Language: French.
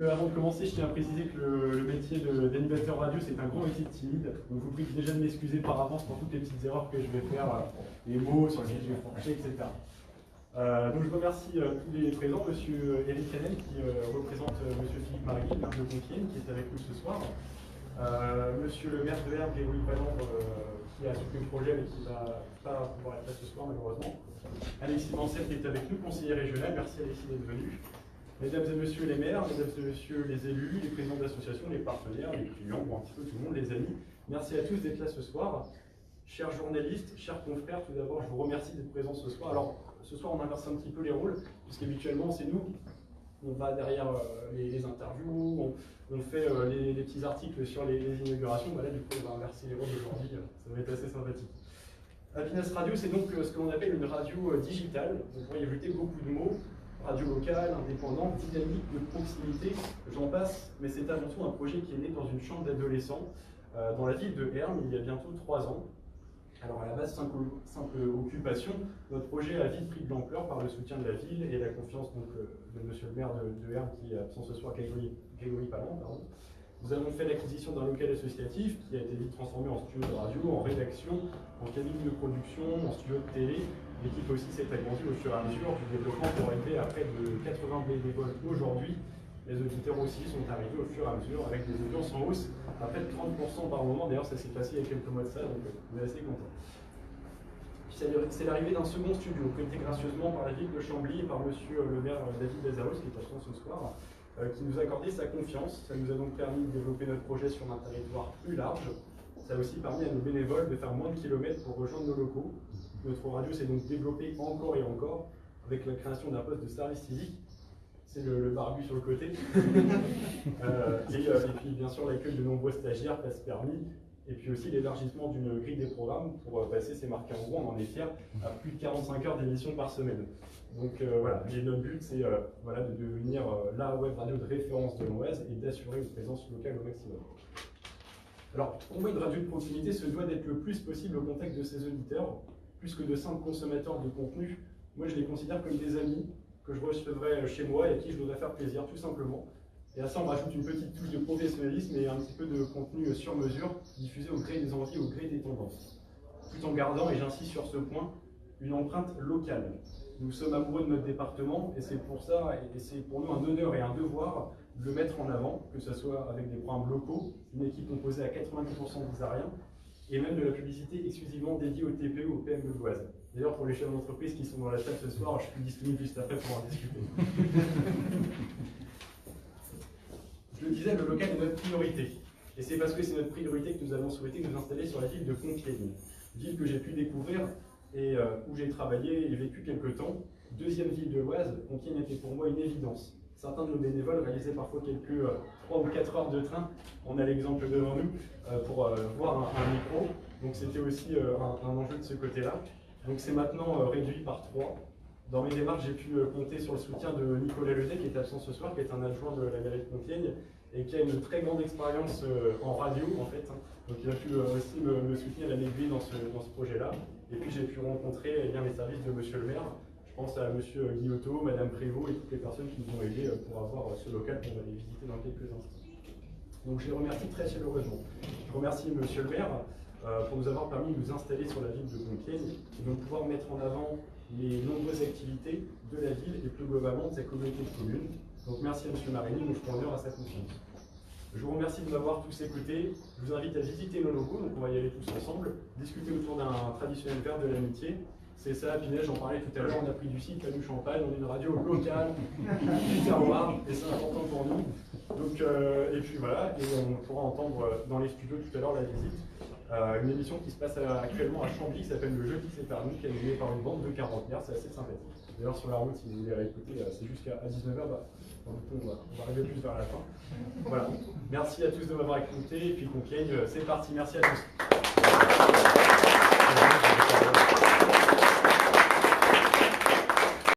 Avant de commencer, je tiens à préciser que le métier d'animateur radio, c'est un grand métier de timide. Donc, je vous prie déjà de m'excuser par avance pour toutes les petites erreurs que je vais faire, les mots sur lesquels je vais franchir, etc. Donc, je remercie tous les présents, monsieur Eric Canel, qui représente monsieur Philippe Marigny, maire de Compiègne, qui est avec nous ce soir. Monsieur le maire de Herbe, Grégory Palandre, qui a soutenu le projet, mais qui ne va pas pouvoir être là ce soir, malheureusement. Alexis Mancel, qui est avec nous, conseiller régional. Merci Alexis d'être venu. Mesdames et messieurs les maires, mesdames et messieurs les élus, les présidents d'associations, les partenaires, les clients, bon, un petit peu tout le monde, les amis, merci à tous d'être là ce soir. Chers journalistes, chers confrères, tout d'abord, je vous remercie d'être présents ce soir. Alors, ce soir, on inverse un petit peu les rôles, puisqu'habituellement, c'est nous, on va derrière les interviews, on fait les petits articles sur les inaugurations. Bah là, du coup, on va inverser les rôles aujourd'hui, ça va être assez sympathique. Happiness Radio, c'est donc ce que l'on appelle une radio digitale. Vous pourriez ajouter beaucoup de mots. Radio locale, indépendante, dynamique, de proximité, j'en passe, mais c'est avant tout un projet qui est né dans une chambre d'adolescents dans la ville de Hermes il y a bientôt 3 ans. Alors à la base, simple occupation, notre projet a vite pris de l'ampleur par le soutien de la ville et la confiance donc, de monsieur le maire de Hermes qui est absent ce soir, Grégory Palandre, pardon. Nous avons fait l'acquisition d'un local associatif qui a été vite transformé en studio de radio, en rédaction, en cabine de production, en studio de télé. L'équipe aussi s'est agrandie au fur et à mesure du développement pour arriver à près de 80 bénévoles aujourd'hui. Les auditeurs aussi sont arrivés au fur et à mesure avec des audiences en hausse à près de 30% par moment. D'ailleurs, ça s'est passé il y a quelques mois de ça, donc on est assez content. C'est l'arrivée d'un second studio, prêté gracieusement par la ville de Chambly et par monsieur le maire David Lazaros, qui est absent ce soir, qui nous a accordé sa confiance. Ça nous a donc permis de développer notre projet sur un territoire plus large. Ça a aussi permis à nos bénévoles de faire moins de kilomètres pour rejoindre nos locaux. Notre radio s'est donc développée encore et encore avec la création d'un poste de service civique. C'est le barbu sur le côté. Et puis bien sûr l'accueil de nombreux stagiaires, passe permis. Et puis aussi l'élargissement d'une grille des programmes pour passer ces marqueurs en gros, on en est fiers, à plus de 45 heures d'émission par semaine. Donc voilà, et notre but c'est voilà, de devenir la web radio de référence de l'Oise et d'assurer une présence locale au maximum. Alors pour moi une radio de proximité se doit d'être le plus possible au contact de ses auditeurs, plus que de simples consommateurs de contenu. Moi je les considère comme des amis que je recevrai chez moi et à qui je voudrais faire plaisir tout simplement. Et à ça on rajoute une petite touche de professionnalisme et un petit peu de contenu sur mesure, diffusé au gré des envies, au gré des tendances. Tout en gardant, et j'insiste sur ce point, une empreinte locale. Nous sommes amoureux de notre département et c'est pour ça, et c'est pour nous un honneur et un devoir de le mettre en avant, que ce soit avec des programmes locaux, une équipe composée à 90% d'Isariens, et même de la publicité exclusivement dédiée aux TPE, aux PME de l'Oise. D'ailleurs, pour les chefs d'entreprise qui sont dans la salle ce soir, je suis disponible juste après pour en discuter. Je le disais, le local est notre priorité. Et c'est parce que c'est notre priorité que nous avons souhaité nous installer sur la ville de Compiègne. Ville que j'ai pu découvrir et où j'ai travaillé et vécu quelques temps. Deuxième ville de l'Oise, Compiègne était pour moi une évidence. Certains de nos bénévoles réalisaient parfois quelques 3 ou 4 heures de train. On a l'exemple devant nous pour voir un micro. Donc c'était aussi un enjeu de ce côté-là. Donc c'est maintenant réduit par 3. Dans mes démarches, j'ai pu compter sur le soutien de Nicolas Ledet, qui est absent ce soir, qui est un adjoint de la mairie de Compiègne et qui a une très grande expérience en radio en fait. Donc il a pu aussi me soutenir, l'aiguiller dans ce projet-là. Et puis j'ai pu rencontrer les services de monsieur le maire. Je pense à monsieur Guillotot, madame Prévost et toutes les personnes qui nous ont aidés pour avoir ce local qu'on va aller visiter dans quelques instants. Donc je les remercie très chaleureusement. Je remercie monsieur le maire pour nous avoir permis de nous installer sur la ville de Compiègne et de pouvoir mettre en avant les nombreuses activités de la ville et plus globalement de sa communauté de communes. Donc merci à monsieur Marigny, nous ferons honneur à sa confiance. Je vous remercie de m'avoir tous écoutés. Je vous invite à visiter nos locaux, donc on va y aller tous ensemble, discuter autour d'un traditionnel verre de l'amitié. C'est ça, Pinel, j'en parlais tout à l'heure, on a pris du cidre, pas du champagne, on est une radio locale, du terroir, et c'est important pour nous. Donc, et puis voilà, et on pourra entendre dans les studios tout à l'heure la visite. Une émission qui se passe actuellement à Chambly, qui s'appelle Le Jeu qui s'est permis, qui est animée par une bande de quarantenaires, c'est assez sympathique. D'ailleurs sur la route, si vous voulez écouter, c'est jusqu'à 19h, on va arriver plus vers la fin. Voilà, merci à tous de m'avoir écouté, et puis Compiègne, c'est parti, merci à tous.